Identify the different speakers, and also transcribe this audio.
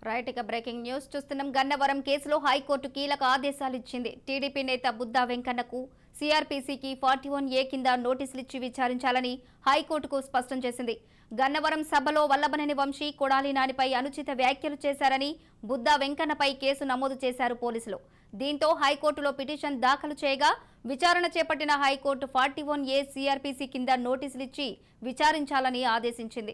Speaker 1: Right ఇక breaking news చూస్తున్నాం. గన్నవరం కేసులో హైకోర్టు కీలక ఆదేశాలు ఇచ్చింది. టీడీపీ నేత బుద్దా వెంకన్నకు సిఆర్పీసీకి 41A కింద నోటీసులు ఇచ్చి విచారించాలని హైకోర్టుకు స్పష్టం చేసింది. గన్నవరం సభలో వల్లభనేని వంశీ, కొడాలి నానిపై అనుచిత వ్యాఖ్యలు చేశారని బుద్దా వెంకన్నపై కేసు నమోదు చేశారు పోలీసులు. దీంతో హైకోర్టులో పిటిషన్ దాఖలు చేయగా విచారణ చేపట్టిన హైకోర్టు 41A సిఆర్పీసీ కింద నోటీసులు ఇచ్చి విచారించాలని ఆదేశించింది.